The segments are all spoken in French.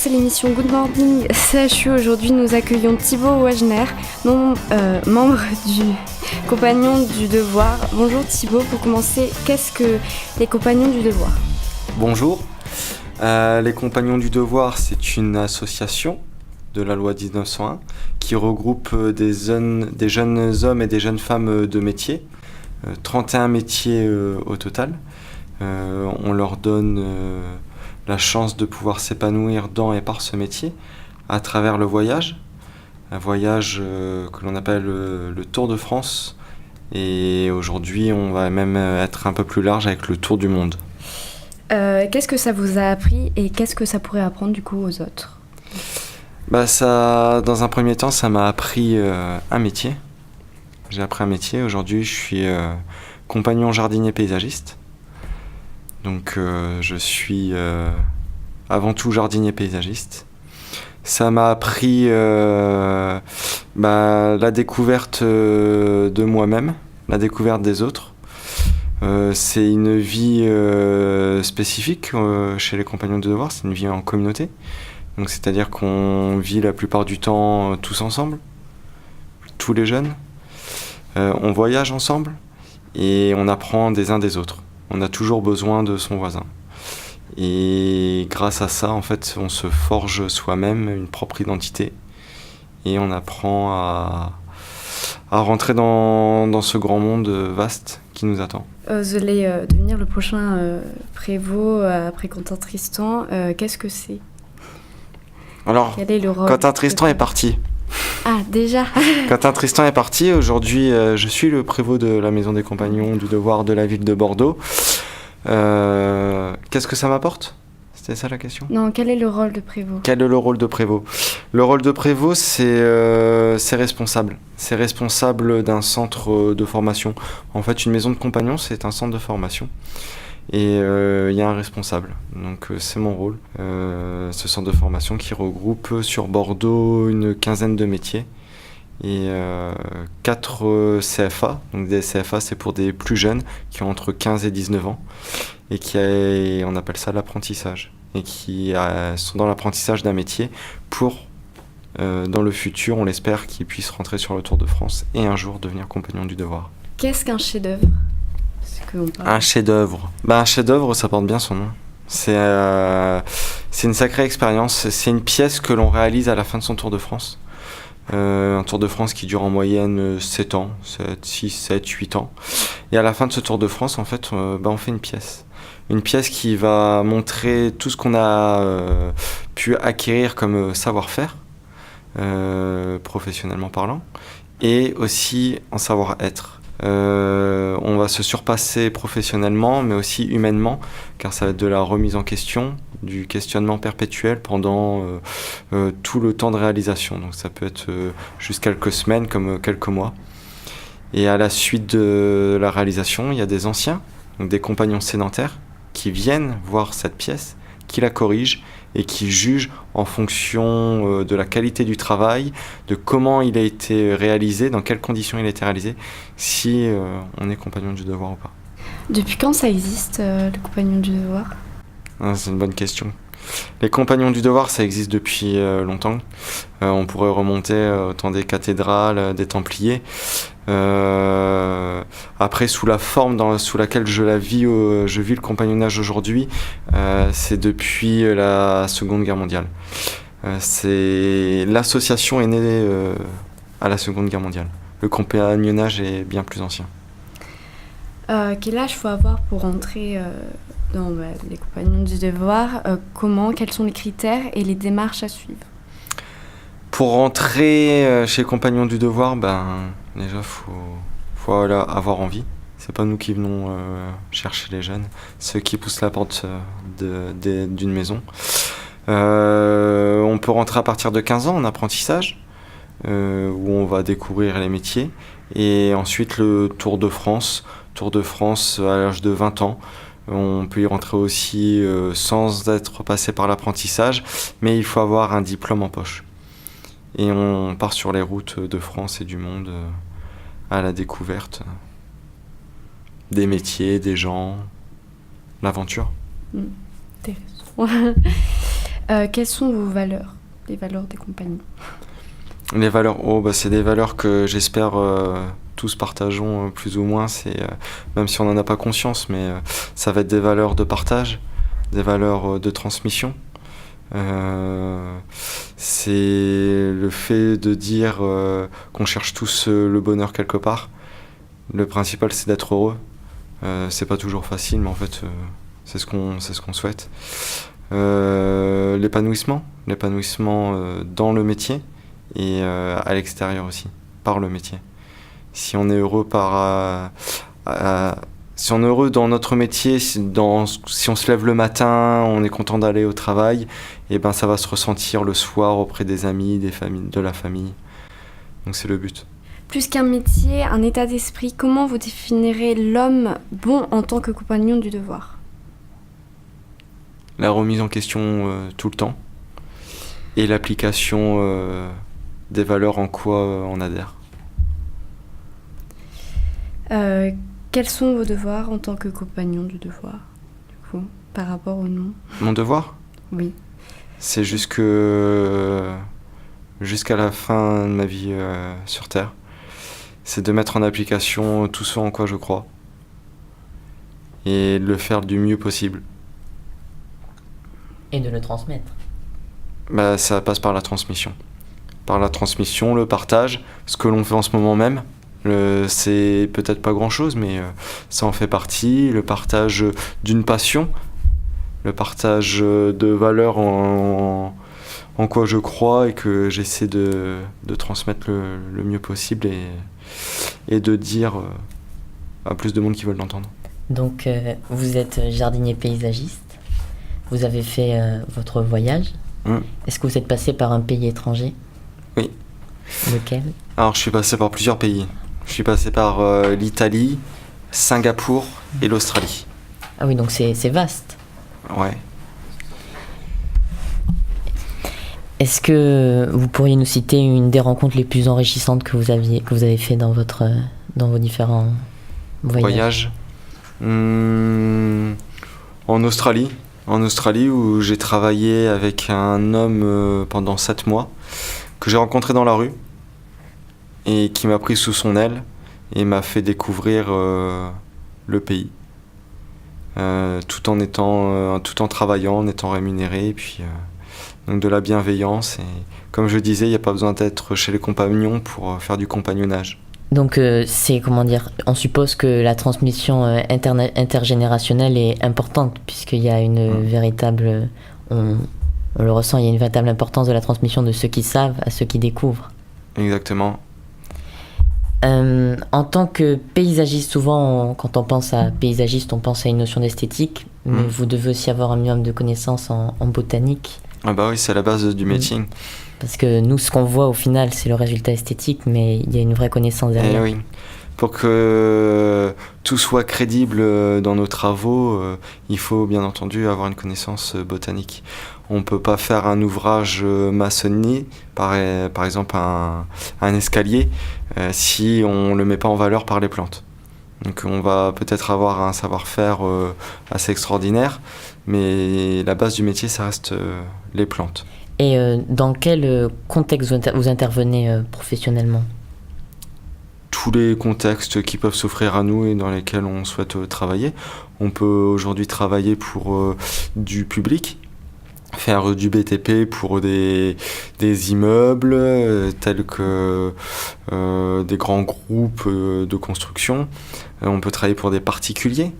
c'est l'émission Good Morning CHU. Aujourd'hui, nous accueillons Thibaut Wagner, membre du Compagnon du Devoir. Bonjour Thibaut, pour commencer, qu'est-ce que les Compagnons du Devoir ? Bonjour, les Compagnons du Devoir, c'est une association de la loi 1901 qui regroupe des jeunes hommes et des jeunes femmes de métier, 31 métiers au total. On leur donne la chance de pouvoir s'épanouir dans et par ce métier à travers le voyage, un voyage que l'on appelle le Tour de France, et aujourd'hui on va même être un peu plus large avec le Tour du monde. Qu'est-ce que ça vous a appris et qu'est-ce que ça pourrait apprendre du coup aux autres ? Dans un premier temps, ça m'a appris un métier. J'ai appris un métier. Aujourd'hui, je suis compagnon jardinier paysagiste. Donc, je suis avant tout jardinier paysagiste. Ça m'a appris la découverte de moi-même, la découverte des autres. C'est une vie spécifique chez les Compagnons du Devoir, c'est une vie en communauté. Donc, c'est-à-dire qu'on vit la plupart du temps tous ensemble, tous les jeunes. On voyage ensemble et on apprend des uns des autres. On a toujours besoin de son voisin. Et grâce à ça, en fait, on se forge soi-même une propre identité et on apprend à rentrer dans ce grand monde vaste qui nous attend. Vous allez devenir le prochain prévôt après Quentin Tristan. Qu'est-ce que c'est ? Alors, quel est le rôle Quentin Tristan est parti. Ah, déjà. Quentin Tristan est parti. Aujourd'hui, je suis le prévôt de la Maison des Compagnons du Devoir de la ville de Bordeaux. Qu'est-ce que ça m'apporte ? C'était ça la question ? Non, quel est le rôle de prévôt ? Quel est le rôle de prévôt ? Le rôle de prévôt, c'est responsable. C'est responsable d'un centre de formation. En fait, une maison de compagnons, c'est un centre de formation. Et il y a un responsable. Donc c'est mon rôle. Ce centre de formation qui regroupe sur Bordeaux une quinzaine de métiers. Et 4 CFA. Donc des CFA, c'est pour des plus jeunes qui ont entre 15 et 19 ans. Et on appelle ça l'apprentissage. Et qui sont dans l'apprentissage d'un métier pour, dans le futur, on l'espère, qu'ils puissent rentrer sur le Tour de France et un jour devenir compagnons du devoir. Qu'est-ce qu'un chef-d'œuvre ? Un chef-d'œuvre. Un chef-d'œuvre, ça porte bien son nom. C'est une sacrée expérience. C'est une pièce que l'on réalise à la fin de son Tour de France. Un Tour de France qui dure en moyenne 7 ans, 6, 7, 8 ans. Et à la fin de ce Tour de France, en fait, on fait une pièce. Une pièce qui va montrer tout ce qu'on a pu acquérir comme savoir-faire, professionnellement parlant, et aussi en savoir-être. On va se surpasser professionnellement, mais aussi humainement, car ça va être de la remise en question, du questionnement perpétuel pendant tout le temps de réalisation. Donc ça peut être juste quelques semaines comme quelques mois. Et à la suite de la réalisation, il y a des anciens, donc des compagnons sédentaires, qui viennent voir cette pièce, qui la corrigent et qui jugent en fonction de la qualité du travail, de comment il a été réalisé, dans quelles conditions il a été réalisé, si on est compagnon du devoir ou pas. Depuis quand ça existe, le compagnon du devoir ? C'est une bonne question. Les compagnons du devoir, ça existe depuis longtemps. On pourrait remonter au temps des cathédrales, des Templiers. Après, sous la forme sous laquelle je vis le compagnonnage aujourd'hui, c'est depuis la Seconde Guerre mondiale. L'association est née à la Seconde Guerre mondiale. Le compagnonnage est bien plus ancien. Quel âge faut avoir pour entrer dans les compagnons du devoir ? Quels sont les critères et les démarches à suivre ? Pour rentrer chez Compagnons du Devoir, déjà, faut avoir envie. C'est pas nous qui venons chercher les jeunes, c'est eux qui poussent la porte d'une maison. On peut rentrer à partir de 15 ans en apprentissage, où on va découvrir les métiers. Et ensuite, le Tour de France à l'âge de 20 ans. On peut y rentrer aussi sans être passé par l'apprentissage, mais il faut avoir un diplôme en poche. Et on part sur les routes de France et du monde à la découverte des métiers, des gens, l'aventure. Intéressant. Quelles sont vos valeurs, les valeurs des compagnons? Les valeurs, c'est des valeurs que j'espère tous partageons plus ou moins. Même si on n'en a pas conscience, mais ça va être des valeurs de partage, des valeurs de transmission. C'est le fait de dire qu'on cherche tous le bonheur quelque part. Le principal, c'est d'être heureux. C'est pas toujours facile, mais en fait, c'est ce qu'on souhaite. L'épanouissement dans le métier et à l'extérieur aussi, par le métier. Si on est heureux si on est heureux dans notre métier, si on se lève le matin, on est content d'aller au travail, et ben ça va se ressentir le soir auprès des amis, de la famille. Donc c'est le but. Plus qu'un métier, un état d'esprit, comment vous définirez l'homme bon en tant que compagnon du devoir? La remise en question tout le temps et l'application des valeurs en quoi on adhère. Quels sont vos devoirs en tant que compagnon du devoir, du coup, par rapport au nom? Mon devoir? Oui. C'est jusqu'à la fin de ma vie sur Terre. C'est de mettre en application tout ce en quoi je crois et de le faire du mieux possible. Et de le transmettre. Ça passe par la transmission. Par la transmission, le partage, ce que l'on fait en ce moment même. C'est peut-être pas grand-chose, mais ça en fait partie. Le partage d'une passion, le partage de valeurs en quoi je crois et que j'essaie de transmettre le mieux possible et de dire à plus de monde qui veulent l'entendre. Donc, vous êtes jardinier paysagiste. Vous avez fait votre voyage. Est-ce que vous êtes passé par un pays étranger? Oui. Lequel? Alors, je suis passé par plusieurs pays. Je suis passé par l'Italie, Singapour et l'Australie. Ah oui, donc c'est vaste. Ouais. Est-ce que vous pourriez nous citer une des rencontres les plus enrichissantes que vous avez fait dans vos différents voyages? En Australie. En Australie, où j'ai travaillé avec un homme pendant 7 mois, que j'ai rencontré dans la rue, et qui m'a pris sous son aile, et m'a fait découvrir le pays. Tout en travaillant, en étant rémunéré, et puis donc de la bienveillance. Et comme je disais, il n'y a pas besoin d'être chez les compagnons pour faire du compagnonnage. Donc on suppose que la transmission intergénérationnelle est importante, puisqu'il y a une véritable, on le ressent, il y a une véritable importance de la transmission de ceux qui savent à ceux qui découvrent. Exactement. En tant que paysagiste, souvent quand on pense à paysagiste, on pense à une notion d'esthétique, mais vous devez aussi avoir un minimum de connaissances en botanique. Ah bah oui, c'est la base du métier. Parce que nous, ce qu'on voit au final, c'est le résultat esthétique, mais il y a une vraie connaissance derrière. Oui. Pour que tout soit crédible dans nos travaux, il faut bien entendu avoir une connaissance botanique. On ne peut pas faire un ouvrage maçonnier, par exemple un escalier, si on ne le met pas en valeur par les plantes. Donc on va peut-être avoir un savoir-faire assez extraordinaire, mais la base du métier, ça reste les plantes. Et dans quel contexte vous intervenez professionnellement? Tous les contextes qui peuvent s'offrir à nous et dans lesquels on souhaite travailler. On peut aujourd'hui travailler pour du public, faire du BTP pour des immeubles tels que des grands groupes de construction. On peut travailler pour des particuliers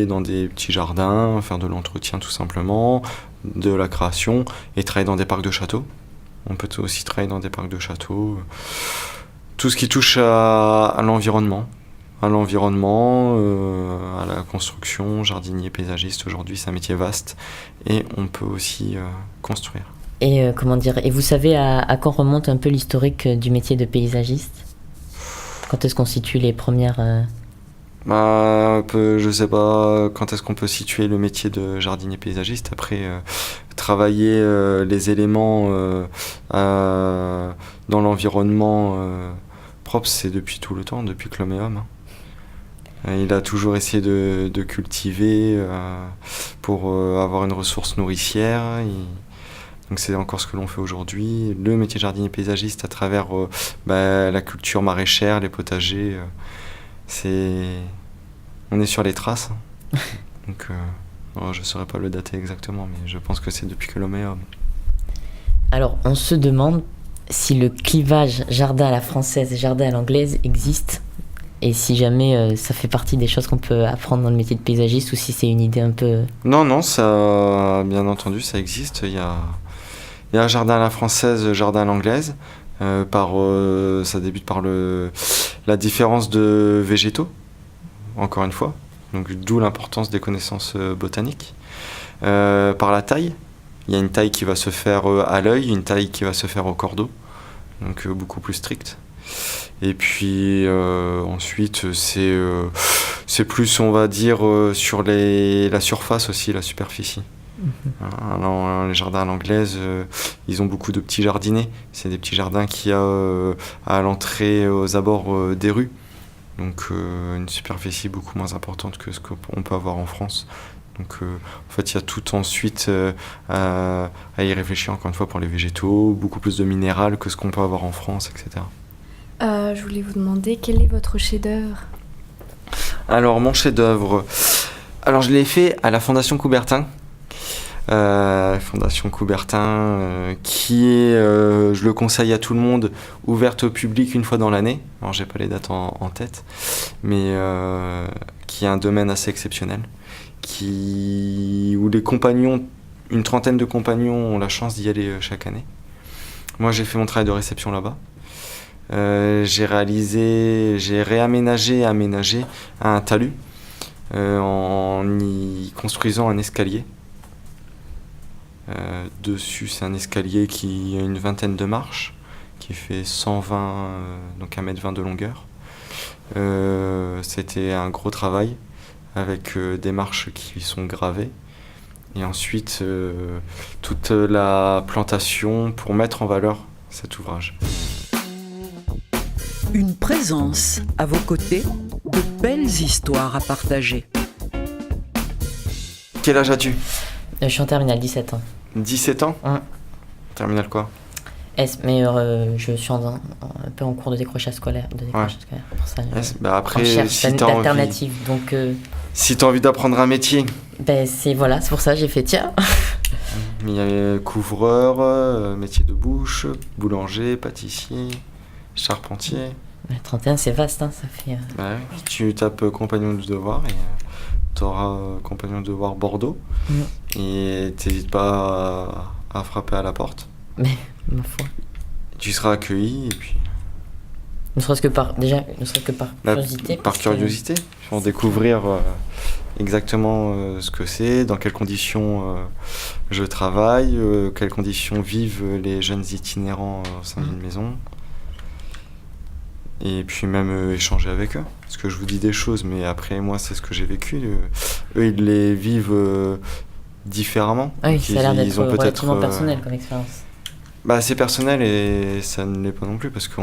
dans des petits jardins, faire de l'entretien tout simplement, de la création, et travailler dans des parcs de châteaux. On peut aussi travailler dans des parcs de châteaux. Tout ce qui touche à l'environnement, à la construction, jardinier, paysagiste, aujourd'hui c'est un métier vaste et on peut aussi construire. Et et vous savez à quand remonte un peu l'historique du métier de paysagiste? Quand est-ce qu'on situe les premières... je sais pas quand est-ce qu'on peut situer le métier de jardinier paysagiste. Après, travailler les éléments dans l'environnement propre, c'est depuis tout le temps, depuis que l'homme est homme. Il a toujours essayé de cultiver pour avoir une ressource nourricière. Donc c'est encore ce que l'on fait aujourd'hui. Le métier de jardinier paysagiste à travers la culture maraîchère, les potagers, on est sur les traces. Donc je ne saurais pas le dater exactement, mais je pense que c'est depuis que l'homme est homme. Alors, on se demande si le clivage jardin à la française et jardin à l'anglaise existe, et si jamais ça fait partie des choses qu'on peut apprendre dans le métier de paysagiste, ou si c'est une idée un peu... Non, ça, bien entendu, ça existe. Il y a jardin à la française, jardin à l'anglaise. Ça débute par la différence de végétaux, encore une fois. Donc, d'où l'importance des connaissances botaniques. Par la taille. Il y a une taille qui va se faire à l'œil, une taille qui va se faire au cordeau. Donc, beaucoup plus stricte. Et puis ensuite, c'est plus, on va dire, sur la surface aussi, la superficie. Alors, les jardins à l'anglaise, ils ont beaucoup de petits jardinets. C'est des petits jardins qu'il y a à l'entrée, aux abords des rues. Donc une superficie beaucoup moins importante que ce qu'on peut avoir en France. Donc en fait, il y a tout ensuite à y réfléchir, encore une fois, pour les végétaux, beaucoup plus de minéral que ce qu'on peut avoir en France, etc. Je voulais vous demander, quel est votre chef-d'œuvre ? Alors, mon chef-d'œuvre, je l'ai fait à la Fondation Coubertin. Fondation Coubertin, qui est, je le conseille à tout le monde, ouverte au public une fois dans l'année. Alors, j'ai pas les dates en tête, mais qui est un domaine assez exceptionnel, où les compagnons, une trentaine de compagnons, ont la chance d'y aller chaque année. Moi, j'ai fait mon travail de réception là-bas. J'ai réaménagé et aménagé un talus en y construisant un escalier. Dessus, c'est un escalier qui a une vingtaine de marches, qui fait 120, donc 1,20 m de longueur. C'était un gros travail avec des marches qui sont gravées. Et ensuite, toute la plantation pour mettre en valeur cet ouvrage. Une présence à vos côtés, de belles histoires à partager. Quel âge as-tu ? Je suis en terminale, 17 ans. 17 ans ? Terminale quoi ? Mais je suis un peu en cours de décrochage scolaire. Pour ça, après, si t'as alternative. Donc, si t'as envie d'apprendre un métier. C'est pour ça j'ai fait tiens. Il y a couvreur, métier de bouche, boulanger, pâtissier, charpentier. 31, c'est vaste, hein, ça fait... Tu tapes compagnon de devoir et t'auras compagnon de devoir Bordeaux. Et t'hésites pas à frapper à la porte. Mais, ma foi. Tu seras accueilli et puis... Ne serait-ce que par curiosité. Par curiosité, pour découvrir exactement ce que c'est, dans quelles conditions je travaille, quelles conditions vivent les jeunes itinérants au sein d'une maison. Et puis même échanger avec eux. Parce que je vous dis des choses, mais après, moi, c'est ce que j'ai vécu. Eux, ils les vivent différemment. Oui, ça a l'air d'être relativement personnel comme expérience. C'est personnel et ça ne l'est pas non plus parce que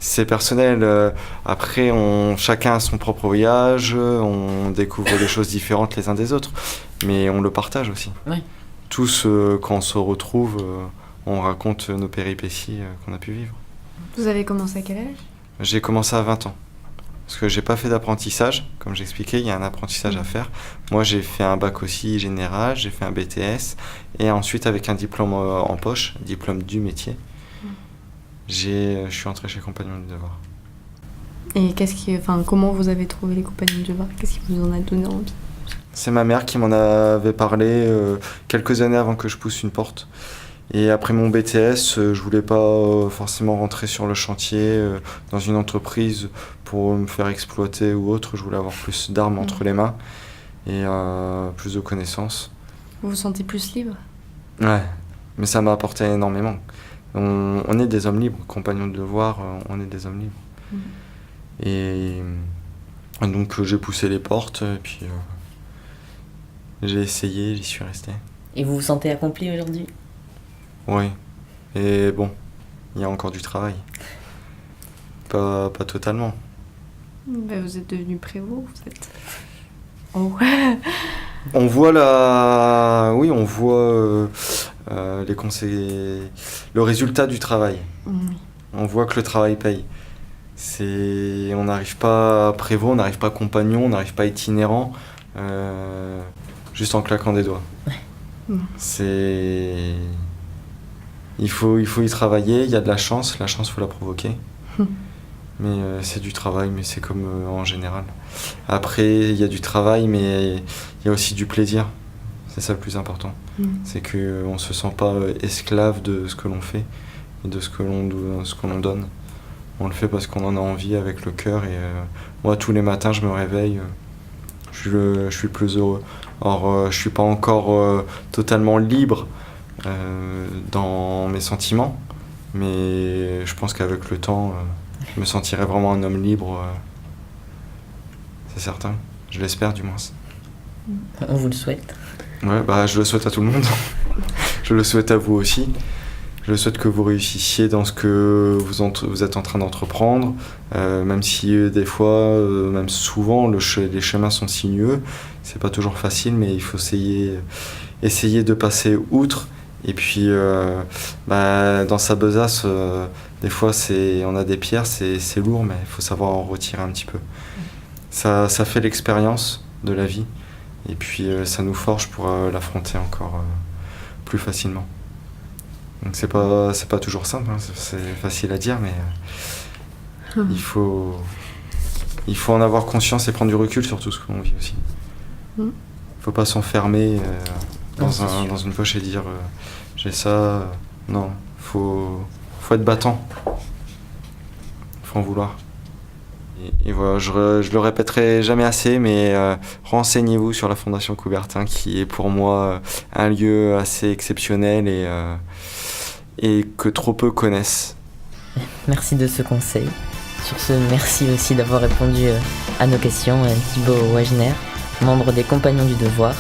c'est personnel. Après, chacun a son propre voyage, on découvre des choses différentes les uns des autres, mais on le partage aussi. Oui. Tous, quand on se retrouve, on raconte nos péripéties qu'on a pu vivre. Vous avez commencé à quel âge ? J'ai commencé à 20 ans. Parce que j'ai pas fait d'apprentissage, comme j'expliquais, il y a un apprentissage à faire. Moi, j'ai fait un bac aussi général, j'ai fait un BTS, et ensuite avec un diplôme en poche, diplôme du métier, je suis entré chez Compagnons du Devoir. Et comment vous avez trouvé les Compagnons du Devoir ? Qu'est-ce qui vous en a donné envie ? C'est ma mère qui m'en avait parlé quelques années avant que je pousse une porte. Et après mon BTS, je voulais pas forcément rentrer sur le chantier dans une entreprise pour me faire exploiter ou autre. Je voulais avoir plus d'armes entre les mains et plus de connaissances. Vous vous sentez plus libre ? Ouais, mais ça m'a apporté énormément. On est des hommes libres, compagnons de devoir, on est des hommes libres. Et donc j'ai poussé les portes et puis j'ai essayé, j'y suis resté. Et vous vous sentez accompli aujourd'hui ? Oui, et bon, il y a encore du travail. Pas totalement. Vous êtes devenu prévôt, vous êtes... Oh. On voit on voit le résultat du travail. On voit que le travail paye. On n'arrive pas prévôt, on n'arrive pas compagnon, on n'arrive pas itinérant, juste en claquant des doigts. Il faut y travailler, il y a de la chance faut la provoquer. Mais c'est du travail, mais c'est comme en général. Après, il y a du travail, mais il y a aussi du plaisir. C'est ça le plus important. C'est qu'on ne se sent pas esclave de ce que l'on fait et de ce que l'on donne. On le fait parce qu'on en a envie avec le cœur. Et moi, tous les matins, je me réveille, je suis plus heureux. Or, je ne suis pas encore totalement libre dans mes sentiments, mais je pense qu'avec le temps, je me sentirai vraiment un homme libre. C'est certain. Je l'espère, du moins. On vous le souhaite. Ouais, je le souhaite à tout le monde. Je le souhaite à vous aussi. Je souhaite que vous réussissiez dans ce que vous êtes en train d'entreprendre, même si des fois, même souvent, les chemins sont sinueux. C'est pas toujours facile, mais il faut essayer de passer outre. Et puis, dans sa besace, des fois, on a des pierres, c'est lourd, mais il faut savoir en retirer un petit peu. Ça fait l'expérience de la vie. Et puis, ça nous forge pour l'affronter encore plus facilement. Donc c'est pas toujours simple, hein. C'est facile à dire, mais il faut en avoir conscience et prendre du recul sur tout ce que l'on vit aussi. Il faut pas s'enfermer dans une poche et dire j'ai ça. Non, faut être battant. Faut en vouloir. Et voilà, je le répéterai jamais assez, mais renseignez-vous sur la Fondation Coubertin, qui est pour moi un lieu assez exceptionnel et que trop peu connaissent. Merci de ce conseil. Sur ce, merci aussi d'avoir répondu à nos questions, Thibaut Wagner, membre des Compagnons du Devoir.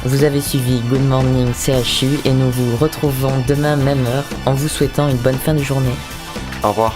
Vous avez suivi Good Morning CHU et nous vous retrouvons demain même heure en vous souhaitant une bonne fin de journée. Au revoir.